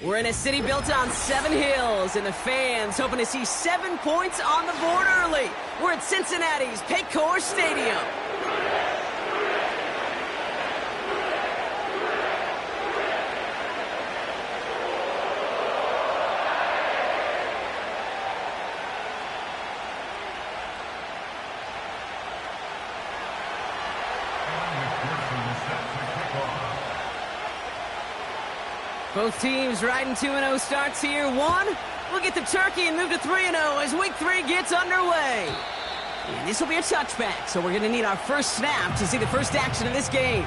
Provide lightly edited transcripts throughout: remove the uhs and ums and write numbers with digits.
We're in a city built on 7 hills, and the fans hoping to see 7 points on the board early. We're at Cincinnati's Paycor Stadium. Both teams riding 2-0 starts here. One, we'll get the turkey and move to 3-0 as week 3 gets underway. And this will be a touchback, so we're going to need our first snap to see the first action of this game.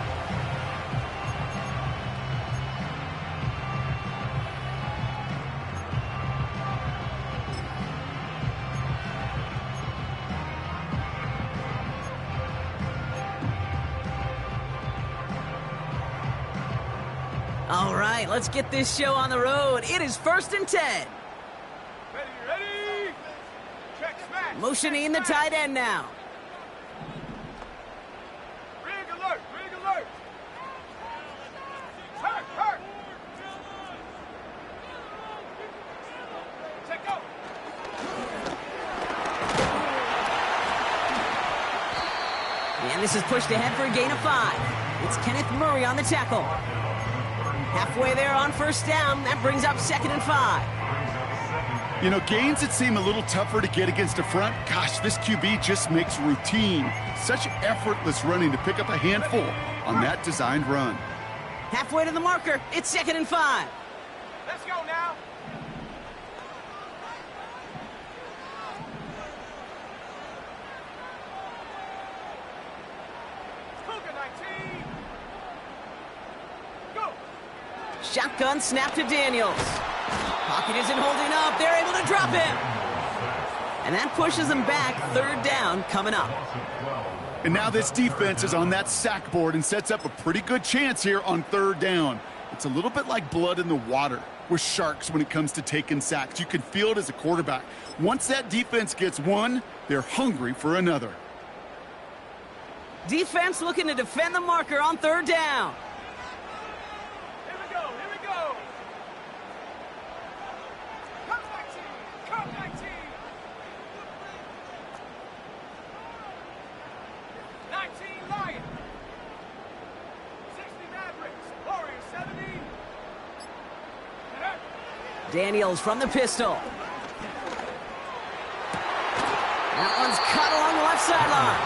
All right, let's get this show on the road. It is 1st and 10. Ready. Check smash. Motioning the tight end now. Rig alert. Hurt. Check go. And this is pushed ahead for a gain of 5. It's Kenneth Murray on the tackle. Halfway there on first down. That brings up 2nd and 5. You know, gains that seem a little tougher to get against a front, gosh, this QB just makes routine. Such effortless running to pick up a handful on that designed run. Halfway to the marker. It's 2nd and 5. Let's go now. Cougar 19. Go. Shotgun snap to Daniels. Pocket isn't holding up. They're able to drop him. And that pushes them back. 3rd down coming up. And now this defense is on that sack board and sets up a pretty good chance here on 3rd down. It's a little bit like blood in the water with sharks when it comes to taking sacks. You can feel it as a quarterback. Once that defense gets one, they're hungry for another. Defense looking to defend the marker on 3rd down. Here we go. Come 19. 19 Lion. 60 Mavericks. Warriors 70. Daniels from the pistol. That one's cut along the left sideline.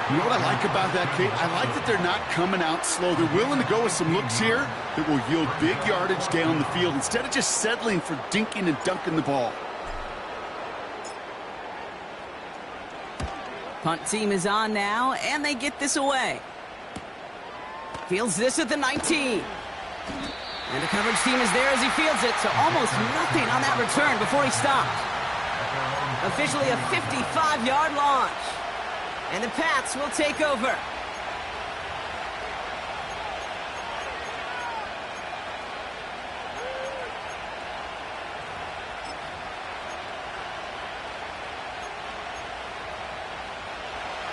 You know what I like about that, Kate? I like that they're not coming out slow. They're willing to go with some looks here that will yield big yardage down the field instead of just settling for dinking and dunking the ball. Punt team is on now, and they get this away. Fields this at the 19. And the coverage team is there as he fields it, so almost nothing on that return before he stopped. Officially a 55-yard launch. And the Pats will take over.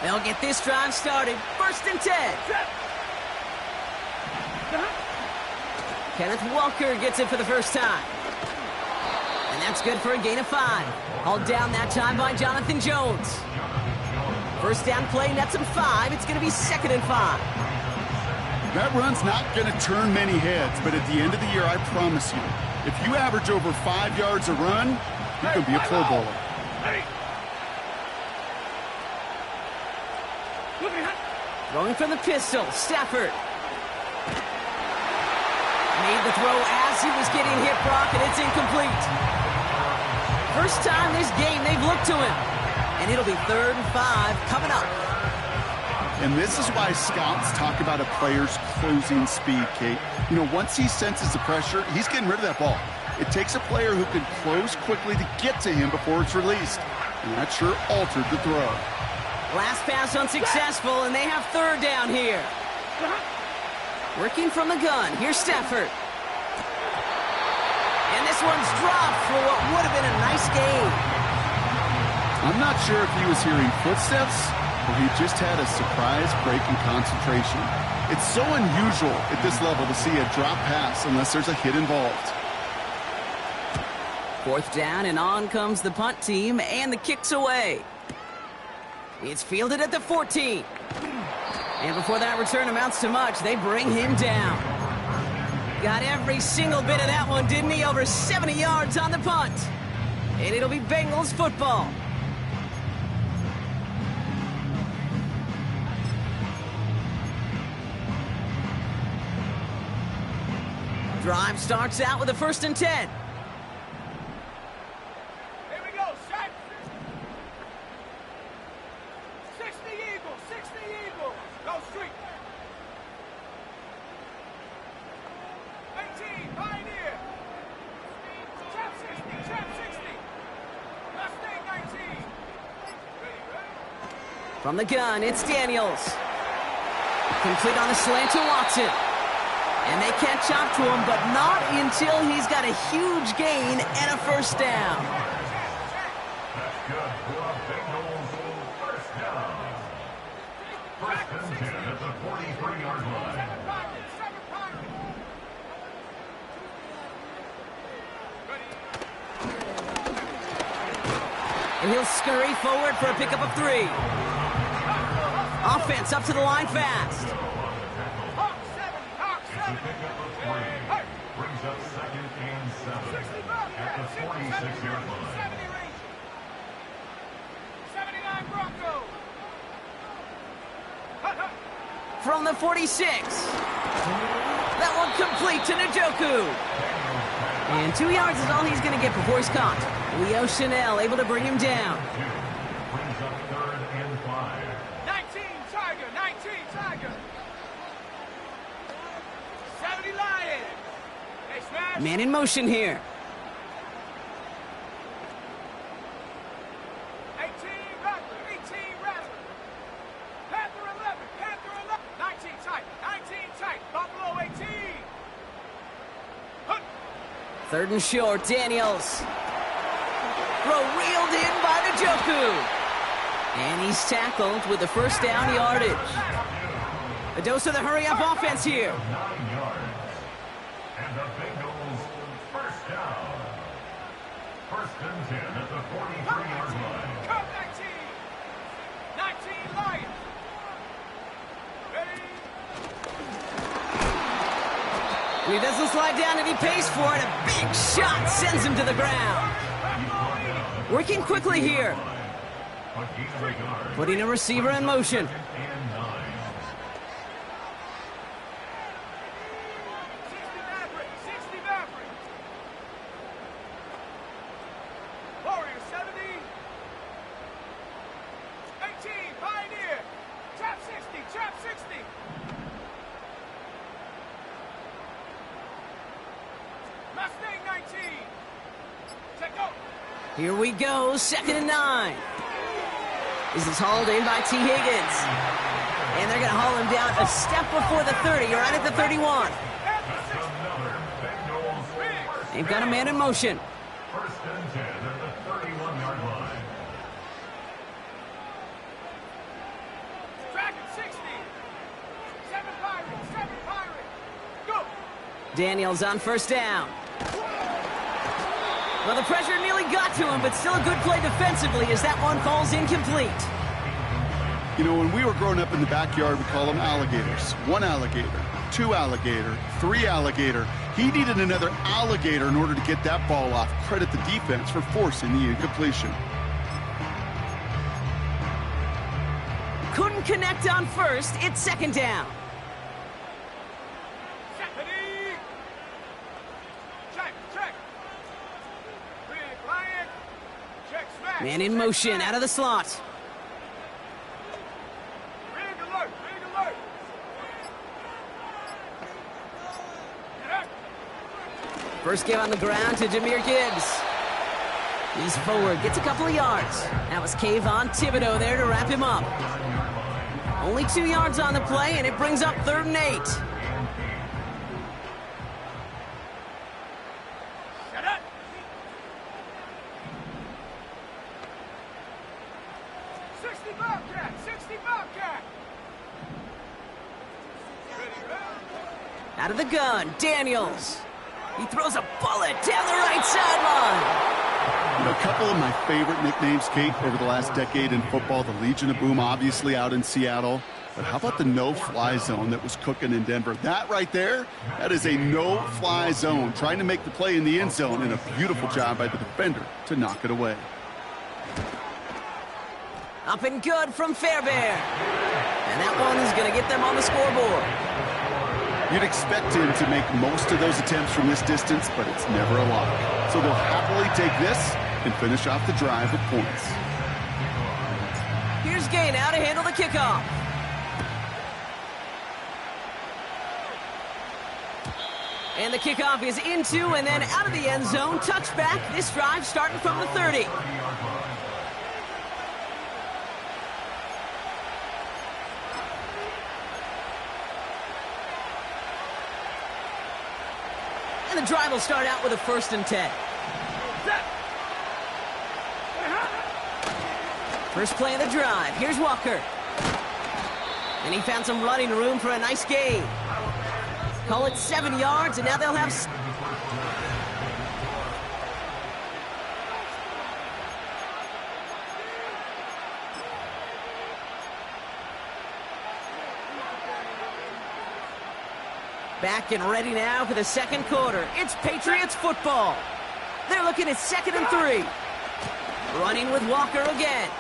They'll get this drive started. 1st and 10. Kenneth Walker gets it for the first time. And that's good for a gain of 5. Hauled down that time by Jonathan Jones. First down play nets him 5. It's going to be 2nd and 5. That run's not going to turn many heads, but at the end of the year, I promise you, if you average over 5 yards a run, you can be a Pro Bowler. Throwing from the pistol, Stafford. Made the throw as he was getting hit, Brock, and it's incomplete. First time this game they've looked to him. And it'll be 3rd and 5 coming up. And this is why scouts talk about a player's closing speed, Kate. You know, once he senses the pressure, he's getting rid of that ball. It takes a player who can close quickly to get to him before it's released. And that sure altered the throw. Last pass unsuccessful, and they have 3rd down here. Working from the gun. Here's Stafford. And this one's dropped for what would have been a nice gain. I'm not sure if he was hearing footsteps or he just had a surprise break in concentration. It's so unusual at this level to see a drop pass unless there's a hit involved. 4th down, and on comes the punt team, and the kick's away. It's fielded at the 14. And before that return amounts to much, they bring him down. Got every single bit of that one, didn't he? Over 70 yards on the punt. And it'll be Bengals football. Drive starts out with a 1st and 10. Here we go, set. 60 Eagles, 60 Eagles. Go street. 18, Pioneer. Trap 60, trap 60. Mustang 19. Ready? From the gun, it's Daniels. Complete on the slant to Watson. And they catch up to him, but not until he's got a huge gain and a 1st down. That's good for a Bengals first down. 1st and 10 at the 43-yard line. Seven Pirates. Ready? And he'll scurry forward for a pickup of 3. Offense up to the line fast. Hawk 7. Pick up a 3. Brings up 2nd and 7 at the 46-yard line. 70 Rangers. 79 Broncos. From the 46. That one complete to Njoku. And 2 yards is all he's going to get before he's caught. Leo Chanel able to bring him down. Brings up 3rd and 5. 19 Tiger. 19 Tiger. 70 Lions. Hey, smash. Man in motion here. 18 Rattler. 18 Rattler. Panther 11. Panther 11. 19 tight. 19 tight. Buffalo 18. Hook. 3rd and short, Daniels. Throw reeled in by Njoku. And he's tackled with the 1st down yardage. A dose of the hurry-up offense here. 9 yards. And the Bengals first down. 1st and 10 at the 43-yard line. Cut 19. 19 Lions. Ready? He doesn't slide down and he pays for it. A big shot sends him to the ground. Working quickly here. Putting a receiver in motion. 60 Maverick. 60 Maverick. Warrior 70. 18 Pioneer. Trap 60. Trap 60. Mustang 19. Check out. Here we go, 2nd and 9. This is hauled in by T. Higgins. And they're going to haul him down a step before the 30, right at the 31. They've got a man in motion. 1st and 10 at the 31-yard line. Dragon 60. 7 Pirates. 7 Pirates. Go. Daniels on 1st down. Well, the pressure nearly got to him, but still a good play defensively as that one falls incomplete. You know, when we were growing up in the backyard, we call them alligators. 1 alligator, 2 alligator, 3 alligator. He needed another alligator in order to get that ball off. Credit the defense for forcing the incompletion. Couldn't connect on 1st. It's 2nd down. Ready? Check. Check. Big Lion. Check smash. Man in motion, out of the slot. Big alert. Big alert. Yeah. First give on the ground to Jahmyr Gibbs. He's forward, gets a couple of yards. That was Kayvon Thibodeau there to wrap him up. Only 2 yards on the play, and it brings up 3rd and 8. Shut up. Bobcat. 60 Bobcat. Out of the gun, Daniels. He throws a bullet down the right sideline. You know, a couple of my favorite nicknames, Kate, over the last decade in football. The Legion of Boom, obviously, out in Seattle. But how about the no-fly zone that was cooking in Denver? That right there, that is a no-fly zone. Trying to make the play in the end zone, and a beautiful job by the defender to knock it away. Up and good from Fairbairn. And that one is going to get them on the scoreboard. You'd expect him to make most of those attempts from this distance, but it's never a lock. So they'll happily take this and finish off the drive with points. Here's Gay now to handle the kickoff. And the kickoff is into and then out of the end zone. Touchback. This drive starting from the 30. And the drive will start out with a 1st and 10. First play of the drive. Here's Walker. And he found some running room for a nice gain. Call it 7 yards, and now they'll have... Back and ready now for the second quarter. It's Patriots football. They're looking at 2nd and 3. Running with Walker again.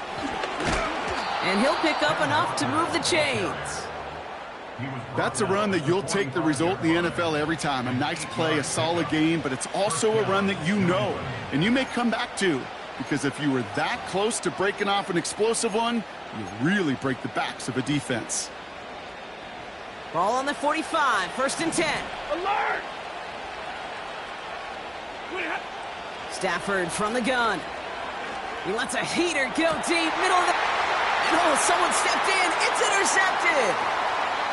And he'll pick up enough to move the chains. That's a run that you'll take the result in the NFL every time. A nice play, a solid game, but it's also a run that you know, and you may come back to, because if you were that close to breaking off an explosive one, you really break the backs of a defense. Ball on the 45, 1st and 10. Alert! Stafford from the gun. He lets a heater go deep, middle of the... Oh, someone stepped in. It's intercepted.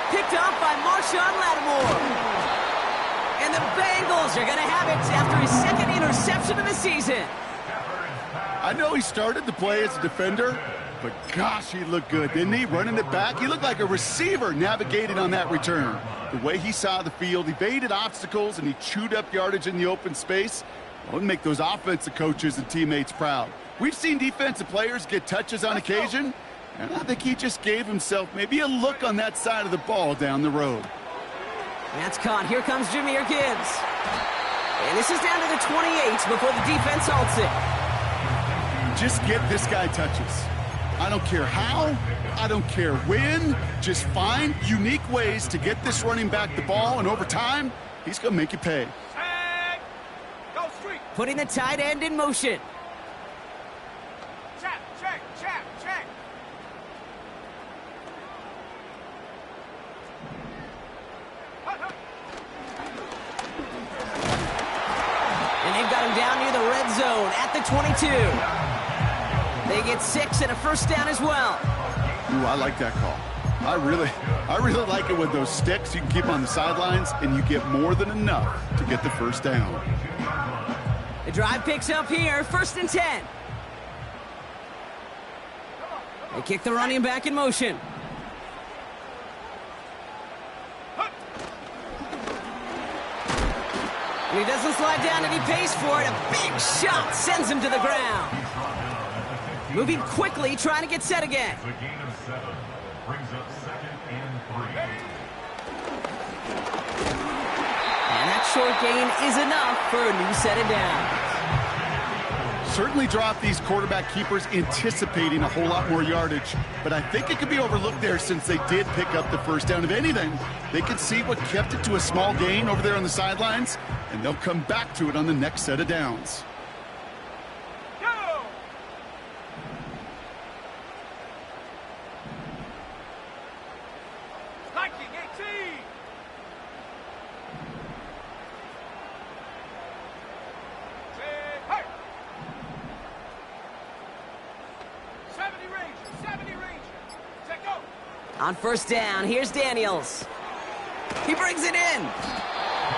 Picked off by Marshawn Lattimore. And the Bengals are going to have it after his 2nd interception of the season. I know he started the play as a defender, but gosh, he looked good, didn't he? Running it back, he looked like a receiver navigating on that return. The way he saw the field, evaded obstacles, and he chewed up yardage in the open space. That would make those offensive coaches and teammates proud. We've seen defensive players get touches on occasion, and I think he just gave himself maybe a look on that side of the ball down the road. That's caught. Here comes Jahmyr Gibbs. And this is down to the 28 before the defense halts it. Just get this guy touches. I don't care how, I don't care when. Just find unique ways to get this running back the ball, and over time, he's going to make you pay. Tag! Go street! Putting the tight end in motion. Check, check, check, check! And they've got him down near the red zone at the 22. They get 6 and a 1st down as well. Ooh, I like that call. I really like it with those sticks you can keep on the sidelines, and you get more than enough to get the 1st down. The drive picks up here, 1st and 10. They kick the running back in motion. And he doesn't slide down, and he pays for it. A big shot sends him to the ground. Moving quickly, trying to get set again. The gain of 7 brings up 2nd and 3. And that short gain is enough for a new set of downs. Certainly drop these quarterback keepers anticipating a whole lot more yardage, but I think it could be overlooked there since they did pick up the 1st down. If anything, they could see what kept it to a small gain over there on the sidelines, and they'll come back to it on the next set of downs. Go! Liking 18! Say, hey! 70 Ranger! Take go! On 1st down, here's Daniels. He brings it in.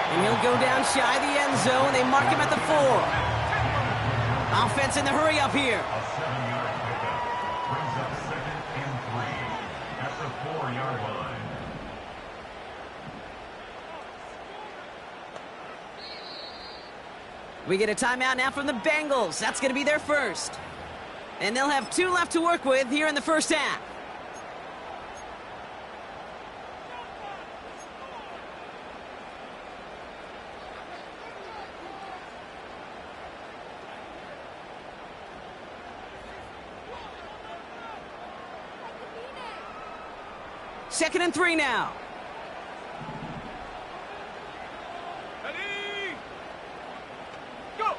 And he'll go down shy of the end zone. They mark him at the 4. Offense in the hurry up here. A 7-yard pickup brings up 2nd and 3 at the 4-yard line. We get a timeout now from the Bengals. That's going to be their first. And they'll have 2 left to work with here in the first half. Second and 3 now. Ready? Go!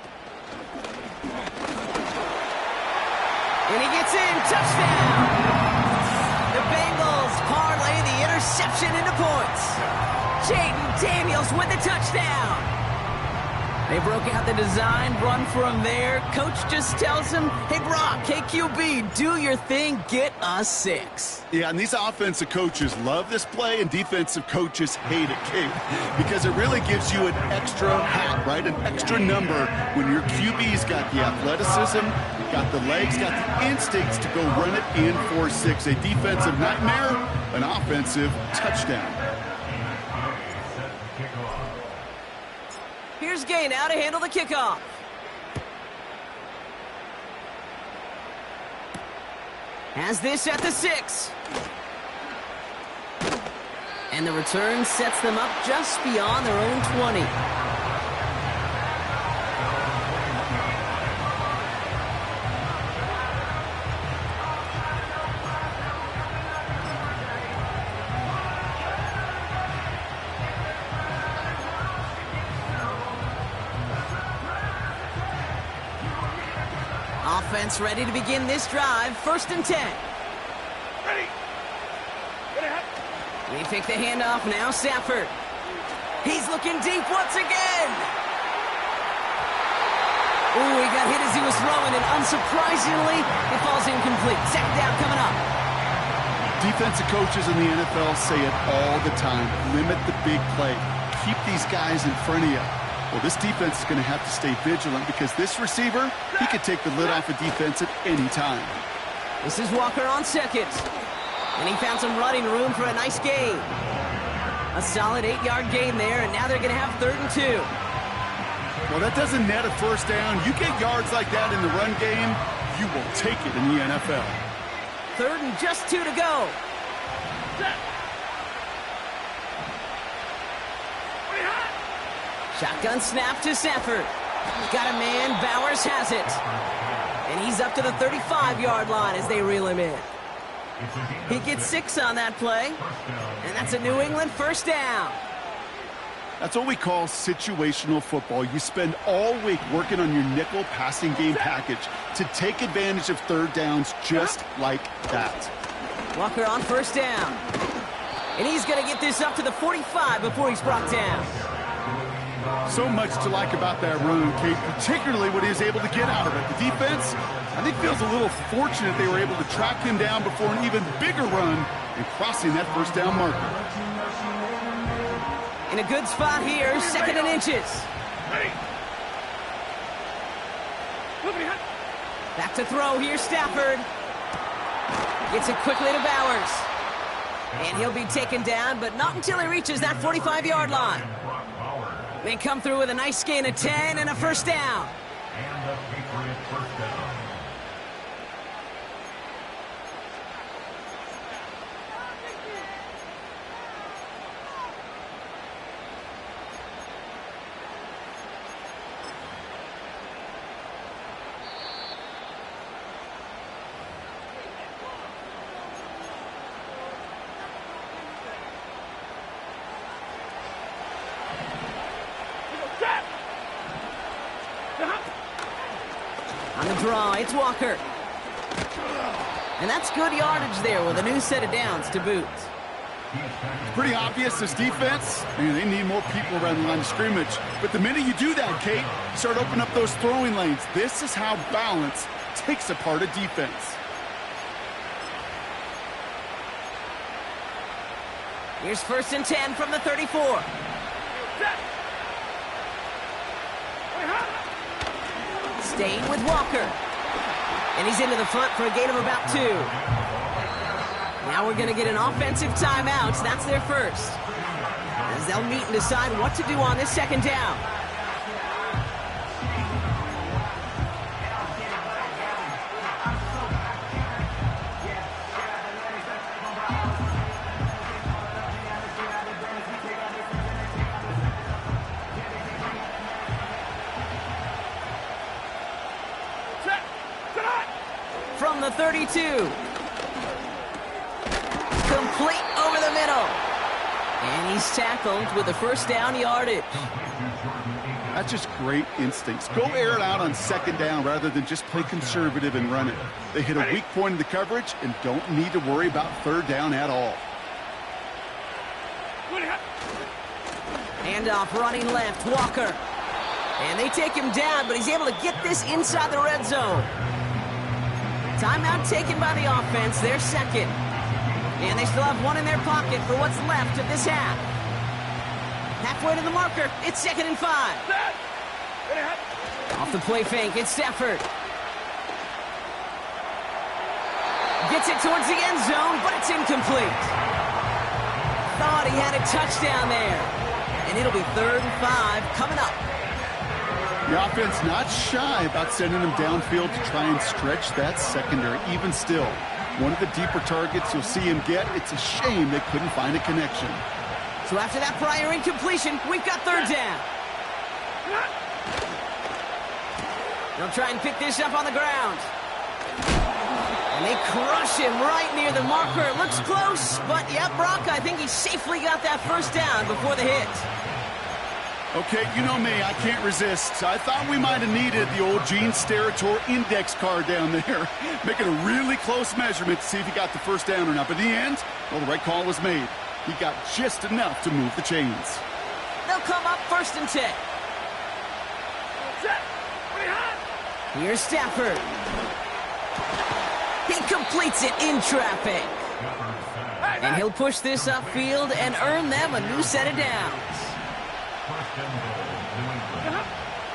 And he gets in. Touchdown! The Bengals parlay the interception into points. Jaden Daniels with the touchdown. They broke out the design run from there. Coach just tells him, hey, Brock, KQB, do your thing. Get us 6. Yeah, and these offensive coaches love this play, and defensive coaches hate it, Kate, because it really gives you an extra hat, right? An extra number when your QB's got the athleticism, got the legs, got the instincts to go run it in for 6. A defensive nightmare, an offensive touchdown. Here's Gay now to handle the kickoff. Has this at the 6. And the return sets them up just beyond their own 20. Offense ready to begin this drive. First and 10. Ready? Ready, hot. They pick the handoff now. Stafford. He's looking deep once again. Ooh, he got hit as he was throwing, and unsurprisingly, it falls incomplete. Second down coming up. Defensive coaches in the NFL say it all the time. Limit the big play. Keep these guys in front of you. Well, this defense is going to have to stay vigilant because this receiver, he could take the lid off a defense at any time. This is Walker on second. And he found some running room for a nice gain. A solid 8-yard gain there, and now they're going to have 3rd and 2. Well, that doesn't net a first down. You get yards like that in the run game, you will take it in the NFL. 3rd and just 2 to go. Shotgun snap to Stafford. Got a man. Bowers has it. And he's up to the 35-yard line as they reel him in. He gets 6 on that play. And that's a New England first down. That's what we call situational football. You spend all week working on your nickel passing game package to take advantage of 3rd downs just like that. Walker on first down. And he's going to get this up to the 45 before he's brought down. So much to like about that run, Kate, particularly what he was able to get out of it. The defense, I think, feels a little fortunate they were able to track him down before an even bigger run and crossing that first down marker. In a good spot here, 2nd and inches. Ready? Back to throw here, Stafford. Gets it quickly to Bowers. And he'll be taken down, but not until he reaches that 45-yard line. They come through with a nice gain of 10 and a first down. And the Patriot first down. On the draw, it's Walker. And that's good yardage there with a new set of downs to boot. It's pretty obvious this defense, they need more people around the line of scrimmage. But the minute you do that, Kate, you start opening up those throwing lanes. This is how balance takes apart a defense. Here's 1st and 10 from the 34. Staying with Walker. And he's into the front for a gain of about 2. Now we're going to get an offensive timeout. That's their first. As they'll meet and decide what to do on this 2nd down. the 32. Complete over the middle. And he's tackled with the first down yardage. That's just great instincts. Go air it out on second down rather than just play conservative and run it. They hit a weak point in the coverage and don't need to worry about third down at all. Handoff running left, Walker. And they take him down, but he's able to get this inside the red zone. Timeout taken by the offense, their second. And they still have one in their pocket for what's left of this half. Halfway to the marker, it's 2nd and 5. Off the play fake, it's Stafford. Gets it towards the end zone, but it's incomplete. Thought he had a touchdown there. And it'll be 3rd and 5 coming up. The offense not shy about sending them downfield to try and stretch that secondary. Even still, one of the deeper targets you'll see him get. It's a shame they couldn't find a connection. So after that prior incompletion, we've got 3rd down. They'll try and pick this up on the ground. And they crush him right near the marker. Looks close, but yeah, Brock, I think he safely got that first down before the hit. Okay, you know me, I can't resist. I thought we might have needed the old Gene Steratore index card down there, making a really close measurement to see if he got the first down or not. But in the end, well, the right call was made. He got just enough to move the chains. They'll come up 1st and 10. Here's Stafford. He completes it in traffic. And he'll push this upfield and earn them a new set of downs.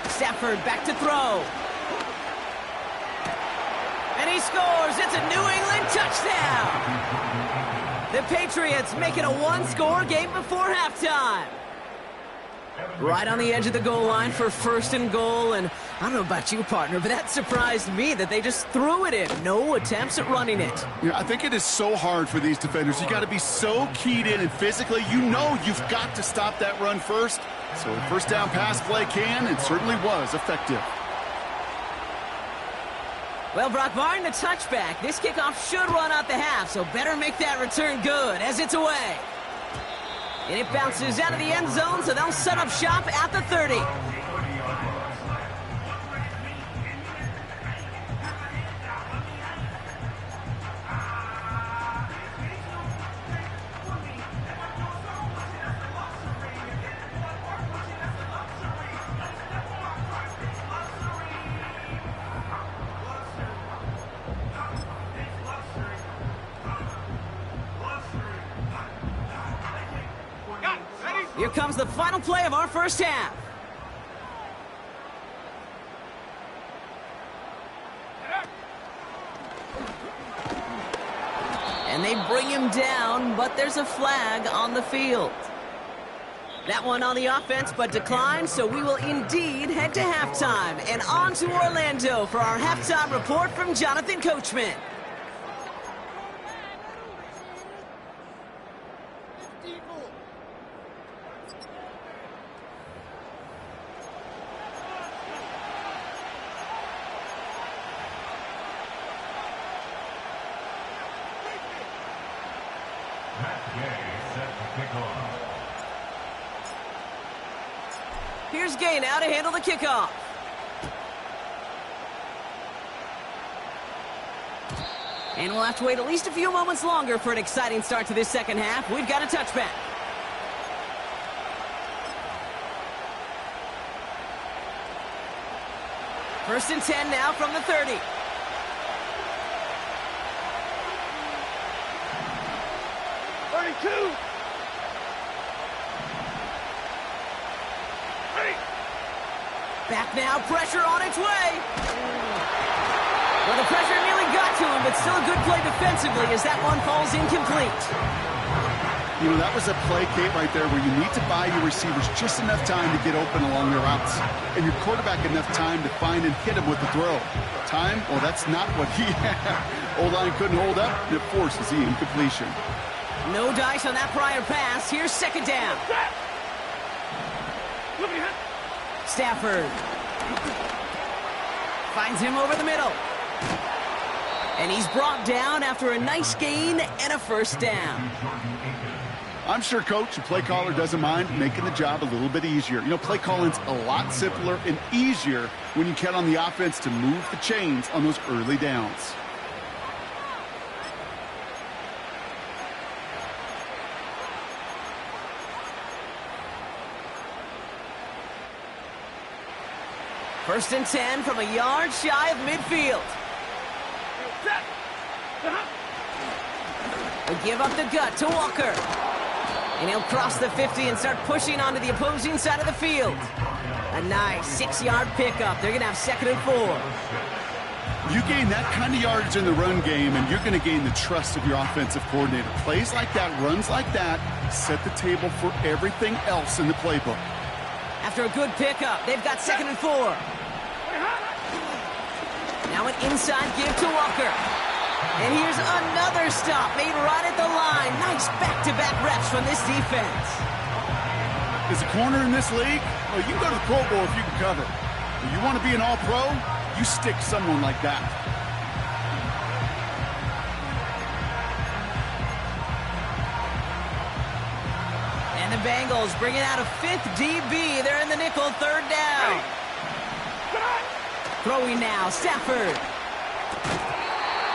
Stafford back to throw. And he scores. It's a New England touchdown. The Patriots make it a one-score game before halftime. Right on the edge of the goal line for 1st and goal. And I don't know about you, partner, but that surprised me that they just threw it in. No attempts at running it. Yeah, I think it is so hard for these defenders. You got to be so keyed in and physically, you know you've got to stop that run first. So a first down pass play can and certainly was effective. Well, Brock, barring the touchback, this kickoff should run out the half, so better make that return good as it's away. And it bounces out of the end zone, so they'll set up shop at the 30. Here comes the final play of our first half. And they bring him down, but there's a flag on the field. That one on the offense, but declined, so we will indeed head to halftime. And on to Orlando for our halftime report from Jonathan Coachman. Here's Gay now to handle the kickoff. And we'll have to wait at least a few moments longer for an exciting start to this second half. We've got a touchback. First and 10 now from the 30. Back now, pressure on its way. Well, the pressure nearly got to him, but still a good play defensively as that one falls incomplete. You know, that was a play, Kate, right there where you need to buy your receivers just enough time to get open along their routes. And your quarterback enough time to find and hit him with the throw. Time? Well, that's not what he had. O-line couldn't hold up, and it forces the incompletion. No dice on that prior pass. Here's second down. Stafford finds him over the middle. And he's brought down after a nice gain and a first down. I'm sure, Coach, the play caller doesn't mind making the job a little bit easier. You know, play calling's a lot simpler and easier when you count on the offense to move the chains on those early downs. First and 10 from a yard shy of midfield. They give up the gut to Walker. And he'll cross the 50 and start pushing onto the opposing side of the field. A nice 6-yard pickup. They're going to have 2nd and 4. You gain that kind of yardage in the run game, and you're going to gain the trust of your offensive coordinator. Plays like that, runs like that, set the table for everything else in the playbook. After a good pickup, they've got 2nd and 4. Now an inside give to Walker. And here's another stop made right at the line. Nice back-to-back reps from this defense. As a corner in this league, well, you can go to the Pro Bowl if you can cover. If you want to be an all-pro, you stick someone like that. And the Bengals bringing out a 5th DB. They're in the nickel, 3rd down. Throwing now, Stafford.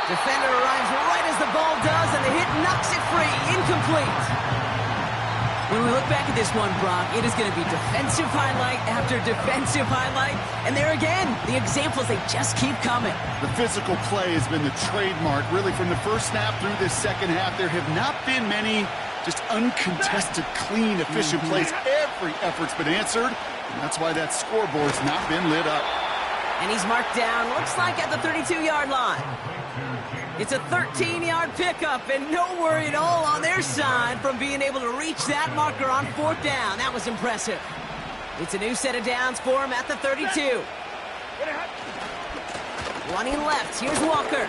Defender arrives right as the ball does, and the hit knocks it free. Incomplete. When we look back at this one, Brock, it is going to be defensive highlight after defensive highlight. And there again, the examples, they just keep coming. The physical play has been the trademark, really, from the first snap through this second half. There have not been many just uncontested, clean, efficient plays. Every effort's been answered, and that's why that scoreboard's not been lit up. And he's marked down, looks like at the 32-yard line. It's a 13-yard pickup, and no worry at all on their side from being able to reach that marker on 4th down. That was impressive. It's a new set of downs for him at the 32. Running left, here's Walker.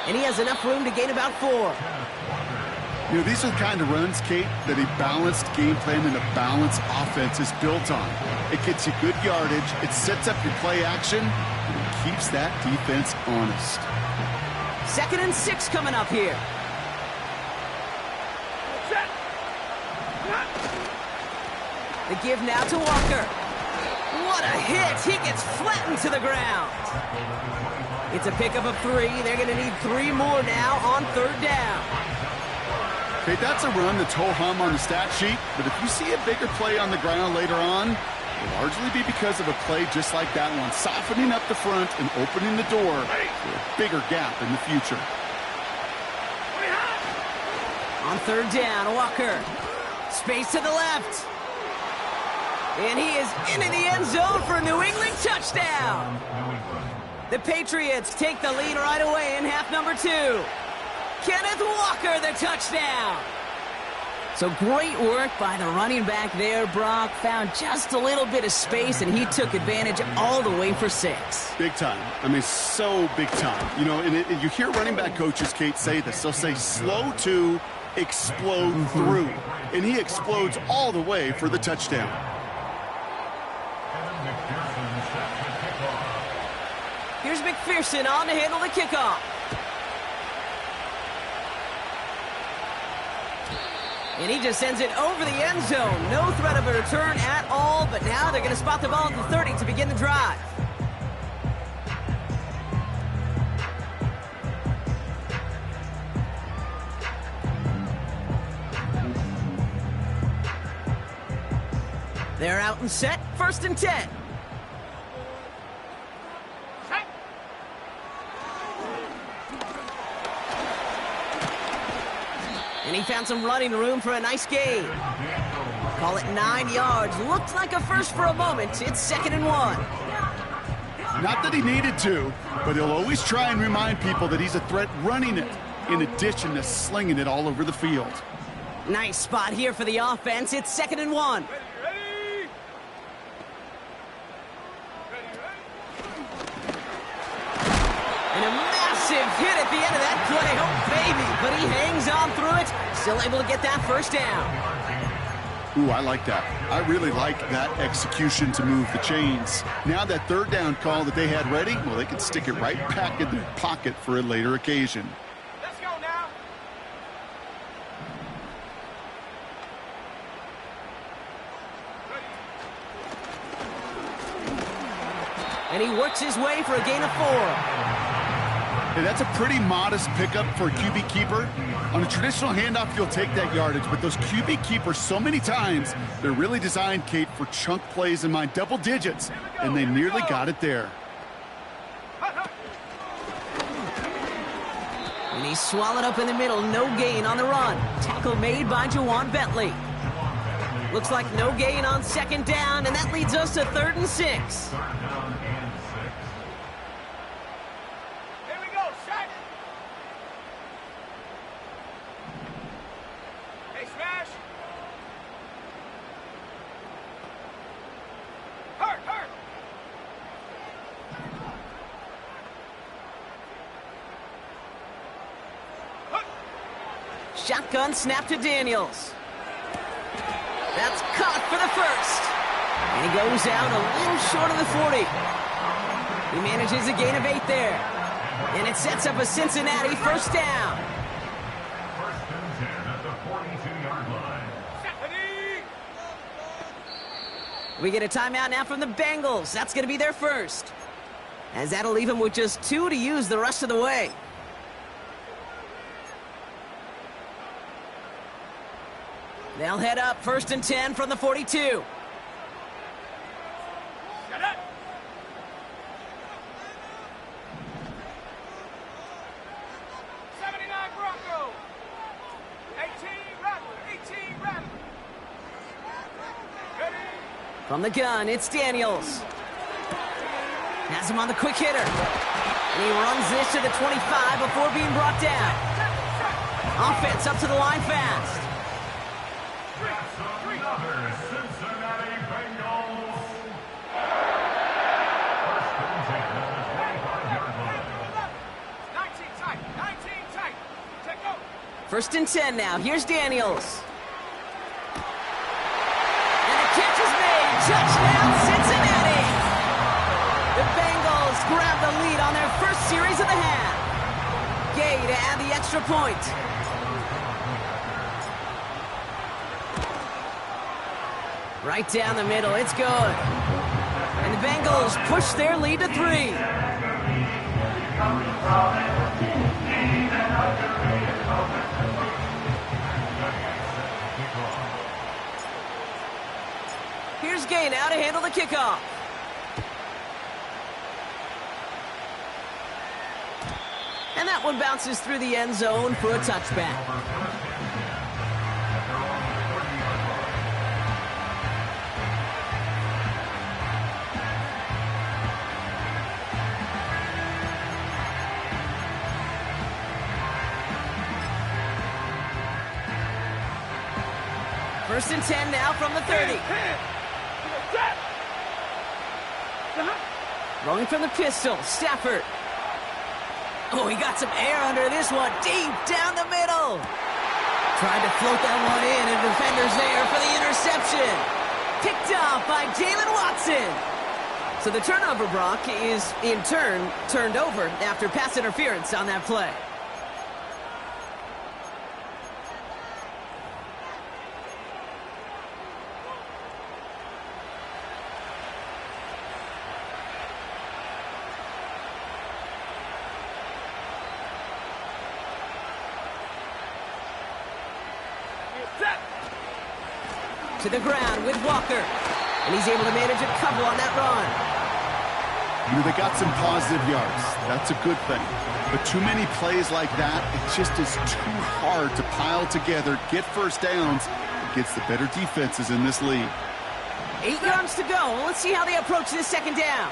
And he has enough room to gain about 4. You know, these are the kind of runs, Kate, that a balanced game plan and a balanced offense is built on. It gets you good yardage, it sets up your play action, and it keeps that defense honest. 2nd and 6 coming up here. The give now to Walker. What a hit! He gets flattened to the ground. It's a pickup of 3. They're going to need 3 more now on 3rd down. Okay, that's a run that's ho-hum on the stat sheet, but if you see a bigger play on the ground later on, it'll largely be because of a play just like that one, softening up the front and opening the door for a bigger gap in the future. On 3rd down, Walker. Space to the left. And he is into the end zone for a New England touchdown. The Patriots take the lead right away in half number 2. Kenneth Walker, the touchdown. So great work by the running back there, Brock. Found just a little bit of space, and he took advantage all the way for 6. Big time. I mean, so big time. You know, and you hear running back coaches, Kate, say this. They'll say slow to explode through. And he explodes all the way for the touchdown. Here's McPherson on to handle the kickoff. And he just sends it over the end zone. No threat of a return at all, but now they're going to spot the ball at the 30 to begin the drive. They're out and set. 1st and 10. And he found some running room for a nice gain. Call it 9 yards. Looked like a first for a moment. It's 2nd and 1. Not that he needed to, but he'll always try and remind people that he's a threat running it, in addition to slinging it all over the field. Nice spot here for the offense. It's 2nd and 1. And a massive hit at the end of that play. Oh, baby. But he hangs on through it. Still able to get that 1st down. Ooh, I like that. I really like that execution to move the chains. Now that third down call that they had ready, well, they can stick it right back in their pocket for a later occasion. Let's go now. And he works his way for a gain of 4. Hey, that's a pretty modest pickup for a QB keeper. On a traditional handoff, you'll take that yardage, but those QB keepers, so many times, they're really designed, Kate, for chunk plays in my double digits, and they nearly got it there. And he's swallowed up in the middle, no gain on the run. Tackle made by Jawan Bentley. Looks like no gain on second down, and that leads us to 3rd and 6. Shotgun snap to Daniels. That's caught for the first. And he goes out a little short of the 40. He manages a gain of 8 there. And it sets up a Cincinnati first down. First and 10 at the 42-yard line. We get a timeout now from the Bengals. That's going to be their first. As that'll leave them with just 2 to use the rest of the way. They'll head up 1st and 10 from the 42. Shut up. Broncos. 18 Rattler. Ready. From the gun, it's Daniels. Has him on the quick hitter. And he runs this to the 25 before being brought down. Offense up to the line fast. Another Cincinnati Bengals. First and 10 at the 25-yard line. 19 tight. Take over. 1st and 10 now. Here's Daniels. And the catch is made. Touchdown, Cincinnati. The Bengals grab the lead on their first series of the half. Gay to add the extra point. Right down the middle, it's good. And the Bengals push their lead to 3. Here's Gay now to handle the kickoff. And that one bounces through the end zone for a touchback. First and 10 now from the 30. Rolling from the pistol, Stafford. Oh, he got some air under this one, deep down the middle. Tried to float that one in, and defender's there for the interception. Picked off by Jalen Watson. So the turnover, Brock, is in turn turned over after pass interference on that play. To the ground with Walker. And he's able to manage a couple on that run. You know, they got some positive yards. That's a good thing. But too many plays like that, it just is too hard to pile together, get first downs against the better defenses in this league. 8 yards to go. Let's see how they approach this second down.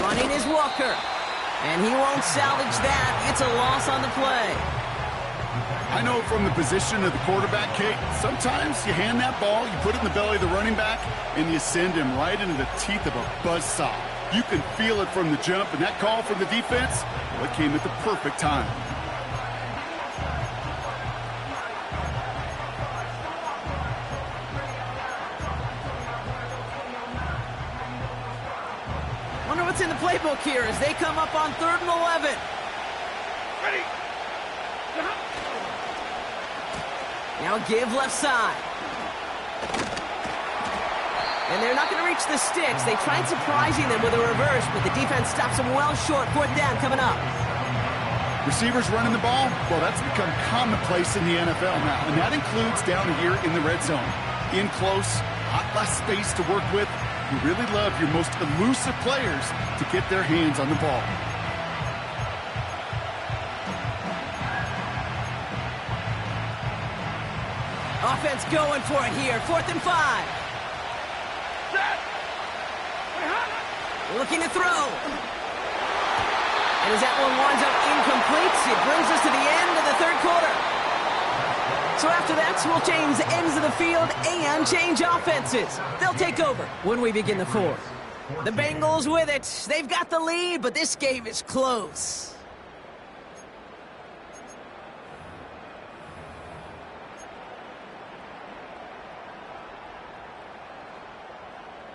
Running is Walker. And he won't salvage that. It's a loss on the play. I know from the position of the quarterback, Kate, sometimes you hand that ball, you put it in the belly of the running back, and you send him right into the teeth of a buzzsaw. You can feel it from the jump, and that call from the defense, well, it came at the perfect time. what's in the playbook here as they come up on 3rd and 11? Ready. Now a give left side. And they're not going to reach the sticks. They tried surprising them with a reverse, but the defense stops them well short. 4th down coming up. Receivers running the ball, well, that's become commonplace in the NFL now, and that includes down here in the red zone. In close, lot less space to work with. You really love your most elusive players to get their hands on the ball. Offense going for it here. 4th and 5. Looking to throw. And as that one winds up incomplete, it brings us to the end of the 3rd quarter. So after that, we'll change ends of the field and change offenses. They'll take over when we begin the 4th. The Bengals with it. They've got the lead, but this game is close.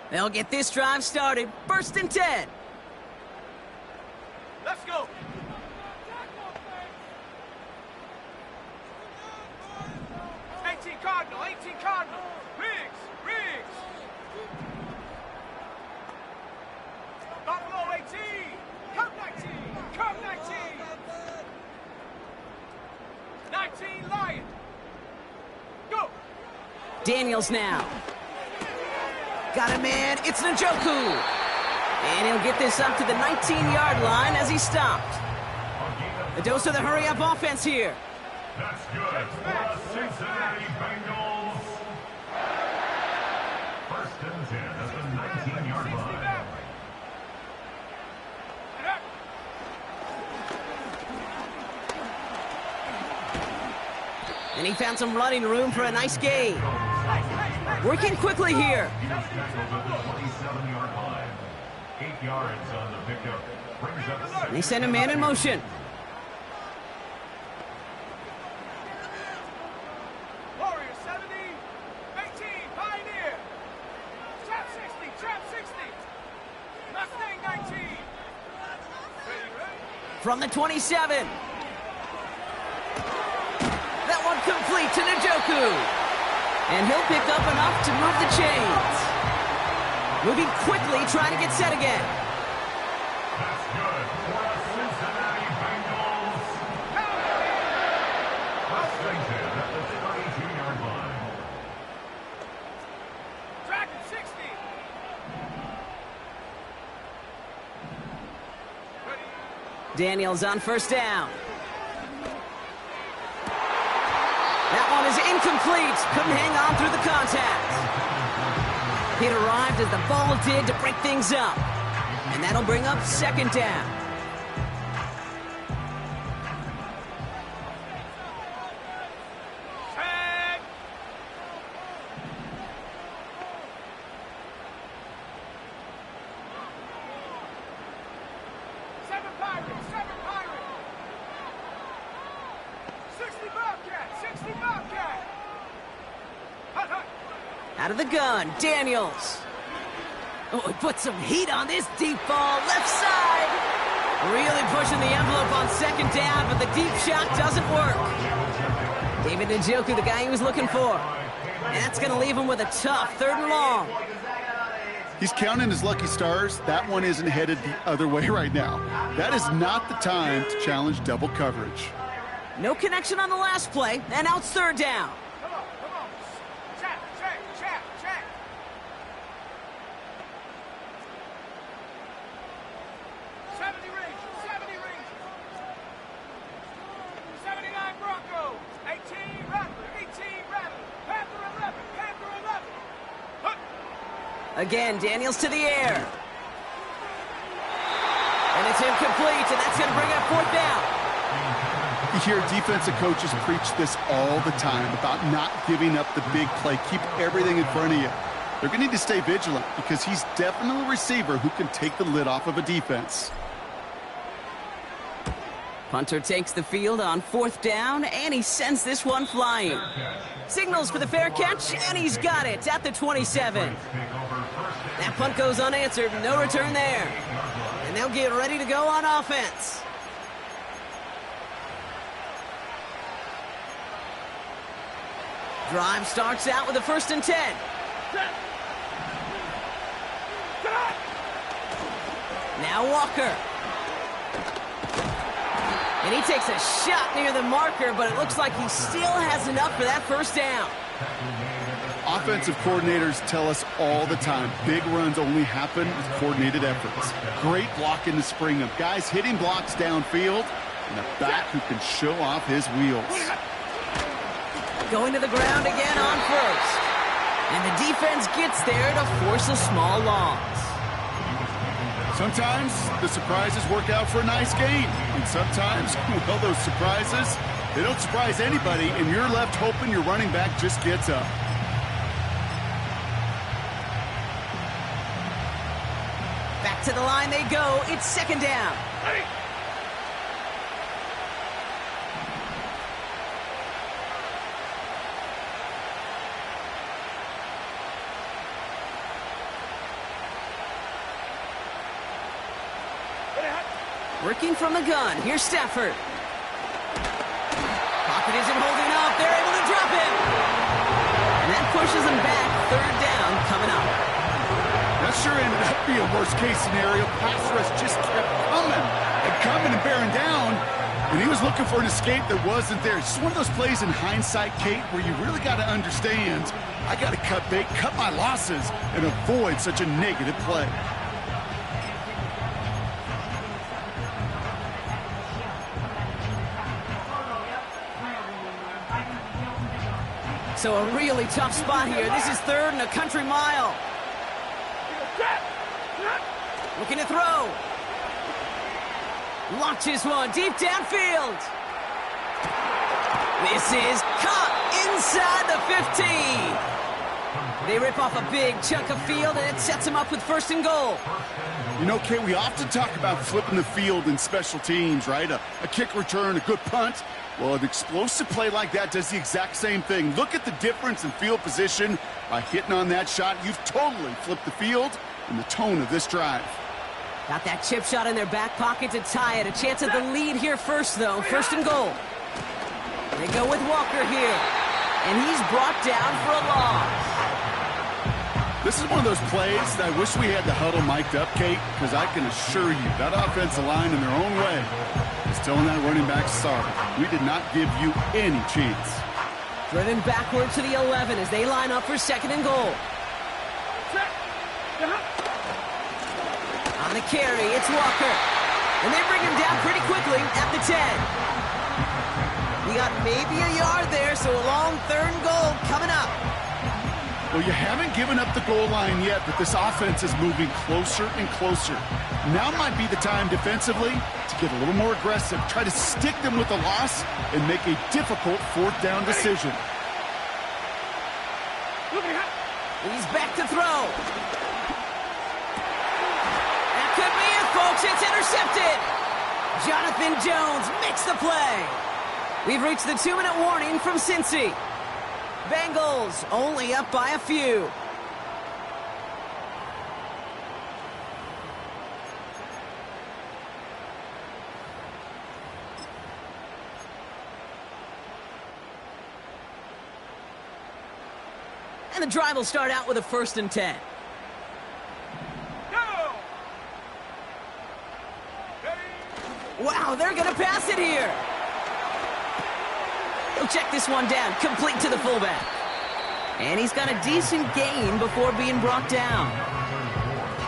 They'll get this drive started. 1st and 10. Let's go. 18 Cardinal, 18 Cardinal. Riggs. Buffalo 18. Come 19. Come 19. 19 Lion. Go. Daniels now. Got him in. It's Njoku. And he'll get this up to the 19-yard line as he stopped. A dose of the hurry-up offense here. That's good for the Cincinnati Bengals. 1st and 10 at the 19-yard line. And he found some running room for a nice gain. Working quickly here. 27-yard line. 8 yards on the pickup. Brings up They send a man in motion. Warrior 70. 18 Pioneer. Trap 60. Mustang 19. Ready. From the 27. That one complete to Njoku. And he'll pick up enough to move the chains. Moving quickly, trying to get set again. That's good for the Cincinnati Bengals. First and 10 at the 32-yard line. Dragon 60. Daniels on 1st down. That one is incomplete. Couldn't hang on through the contact. It arrived as the ball did to break things up. And that'll bring up 2nd down. Tag. 7 Pirates. 60 Bobcat. Hut. Out of the gun, Daniels. Oh, he put some heat on this deep ball, left side. Really pushing the envelope on 2nd down, but the deep shot doesn't work. David Njoku, the guy he was looking for. And that's going to leave him with a tough 3rd and long. He's counting his lucky stars. That one isn't headed the other way right now. That is not the time to challenge double coverage. No connection on the last play, and now it's 3rd down. Come on. Check. 70 Rangers. 79 Broncos. 18 Rattler. Panther 11. Hut. Again, Daniels to the air. And it's incomplete, and that's going to bring up 4th down. You hear defensive coaches preach this all the time about not giving up the big play. Keep everything in front of you. They're going to need to stay vigilant because he's definitely a receiver who can take the lid off of a defense. Punter takes the field on 4th down, and he sends this one flying. Signals for the fair catch, and he's got it at the 27. That punt goes unanswered. No return there. they'll get ready to go on offense. Drive starts out with a 1st and 10. Now Walker. And he takes a shot near the marker, but it looks like he still has enough for that 1st down. Offensive coordinators tell us all the time, big runs only happen with coordinated efforts. Great block in the spring of guys hitting blocks downfield and a back who can show off his wheels. Going to the ground again on 1st. And the defense gets there to force a small loss. Sometimes the surprises work out for a nice game. And sometimes, well, those surprises, they don't surprise anybody, and you're left hoping your running back just gets up. Back to the line they go. It's 2nd down. Working from the gun. Here's Stafford. Pocket isn't holding up. They're able to drop him. And that pushes him back. 3rd down coming up. That sure ended up being a worst-case scenario. Pass rush just kept coming and bearing down. And he was looking for an escape that wasn't there. It's just one of those plays in hindsight, Kate, where you really got to understand, I got to cut bait, cut my losses, and avoid such a negative play. So a really tough spot here. This is 3rd and a country mile. Looking to throw. Launches one deep downfield. This is caught inside the 15. They rip off a big chunk of field, and it sets them up with 1st and goal. You know, Kate, we often talk about flipping the field in special teams, right? A kick return, a good punt. Well, an explosive play like that does the exact same thing. Look at the difference in field position. By hitting on that shot, you've totally flipped the field and the tone of this drive. Got that chip shot in their back pocket to tie it. A chance at the lead here first, though. 1st and goal. They go with Walker here. And he's brought down for a loss. This is one of those plays that I wish we had the huddle mic'd up, Kate, because I can assure you that offensive line in their own way is telling that running back, sorry, we did not give you any chance. Driven backward to the 11 as they line up for 2nd and goal. On the carry, it's Walker. And they bring him down pretty quickly at the 10. We got maybe a yard there, so a long 3rd and goal coming up. Well, you haven't given up the goal line yet, but this offense is moving closer and closer. Now might be the time defensively to get a little more aggressive, try to stick them with a loss, and make a difficult 4th down decision. He's back to throw. That could be it, folks. It's intercepted. Jonathan Jones makes the play. We've reached the 2-minute warning from Cincy. Bengals only up by a few. And the drive will start out with a 1st and 10. Go! Wow, they're going to pass it here. He'll check this one down, complete to the fullback. And he's got a decent gain before being brought down.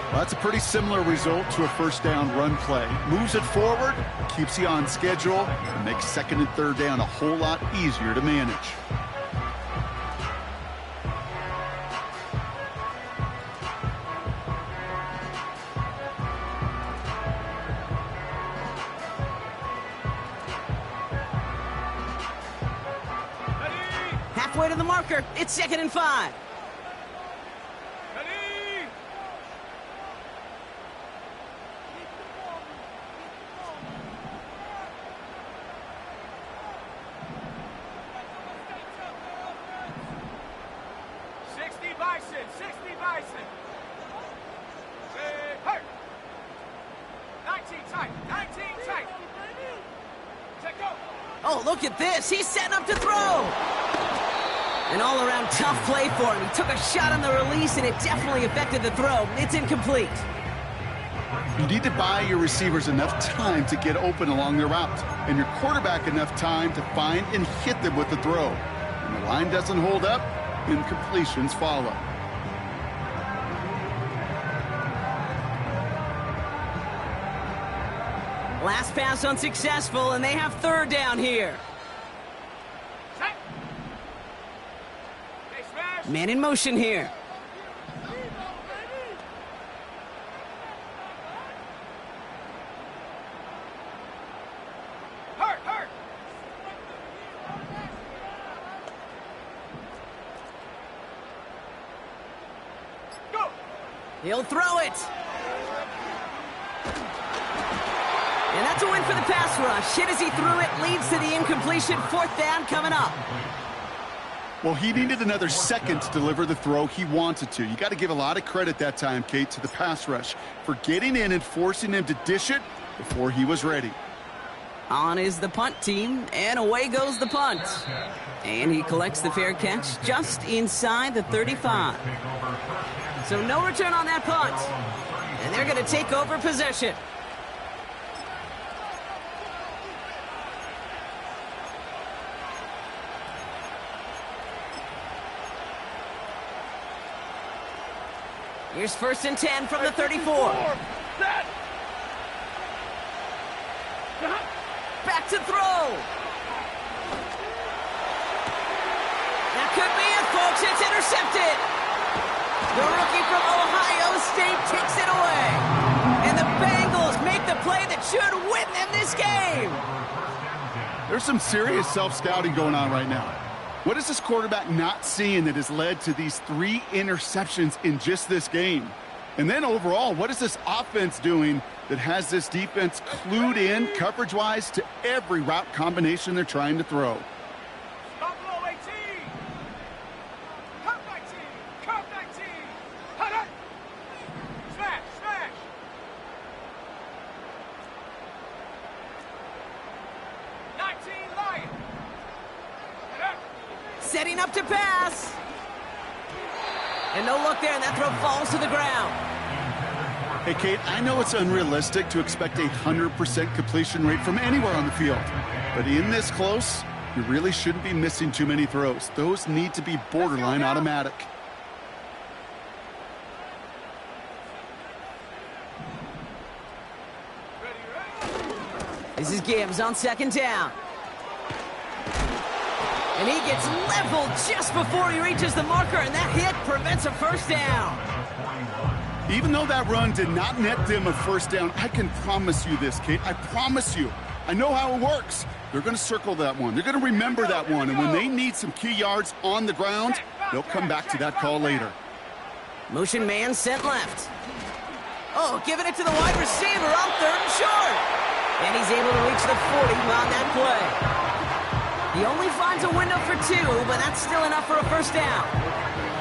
Well, that's a pretty similar result to a 1st down run play. Moves it forward, keeps you on schedule, and makes 2nd and 3rd down a whole lot easier to manage. Halfway to the marker, it's 2nd and 5. Ready? 60 Bison, 60 Bison. Hey, hey. look at this. He's setting up to throw. An all-around tough play for him. He took a shot on the release, and it definitely affected the throw. It's incomplete. You need to buy your receivers enough time to get open along their route, and your quarterback enough time to find and hit them with the throw. When the line doesn't hold up, incompletions follow. Last pass unsuccessful, and they have third down here. Set. Hey, smash. Man in motion here. Hurt, hurt. Go. He'll throw it. And that's a win for the pass rush. Hit as he threw it, leads to the incompletion. Fourth down coming up. Well, he needed another second to deliver the throw he wanted to. You got to give a lot of credit that time, Kate, to the pass rush for getting in and forcing him to dish it before he was ready. On is the punt team, and away goes the punt. And he collects the fair catch just inside the 35. So no return on that punt. And they're going to take over possession. Here's 1st and 10 from the 34. Set. Back to throw. That could be it, folks. It's intercepted. The rookie from Ohio State takes it away. And the Bengals make the play that should win them this game. There's some serious self-scouting going on right now. What is this quarterback not seeing that has led to these 3 interceptions in just this game? And then overall, what is this offense doing that has this defense clued in coverage-wise to every route combination they're trying to throw? Buffalo 18. Come 19. Come 19. Hut, hut. Smash, smash. Lion. Hut, hut. Setting up to pass. And no look there, and that throw falls to the ground. Hey, Kate, I know it's unrealistic to expect a 100% completion rate from anywhere on the field. But in this close, you really shouldn't be missing too many throws. Those need to be borderline automatic. This is Gibbs on 2nd down. And he gets leveled just before he reaches the marker, and that hit prevents a 1st down. Even though that run did not net them a 1st down, I can promise you this, Kate. I promise you. I know how it works. They're going to circle that one. They're going to remember that one. And when they need some key yards on the ground, they'll come back to that call later. Motion man sent left. Oh, giving it to the wide receiver on 3rd and short. And he's able to reach the 40 on that play. He only finds a window for 2, but that's still enough for a 1st down.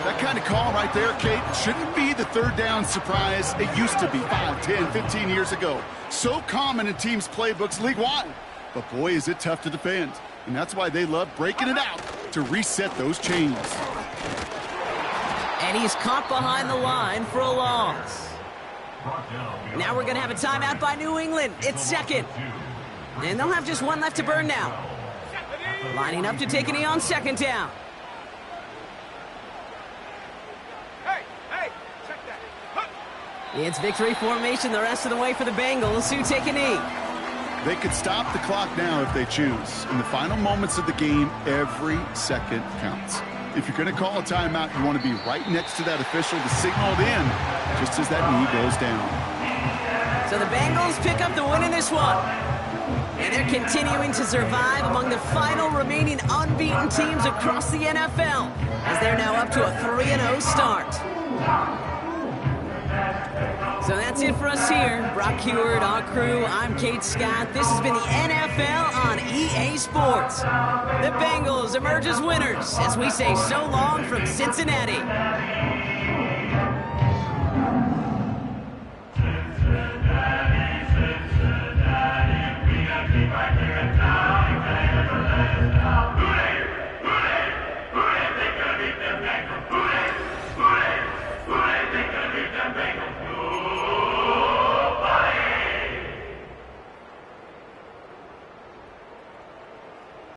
That kind of call right there, Kate, shouldn't be the 3rd down surprise it used to be 5, 10, 15 years ago. So common in teams' playbooks league-wide. But boy, is it tough to defend. And that's why they love breaking it out to reset those chains. And he's caught behind the line for a loss. Now we're going to have a timeout by New England. It's 2nd. And they'll have just 1 left to burn now. Lining up to take a knee on 2nd down. Hey, check that. Hut. It's victory formation the rest of the way for the Bengals, who take a knee. They could stop the clock now if they choose. In the final moments of the game, every second counts. If you're going to call a timeout, you want to be right next to that official to signal it in just as that knee goes down. So the Bengals pick up the win in this one. And they're continuing to survive among the final remaining unbeaten teams across the NFL, as they're now up to a 3-0 start. So that's it for us here. Brock Heward, our crew, I'm Kate Scott. This has been the NFL on EA Sports. The Bengals emerge as winners as we say so long from Cincinnati.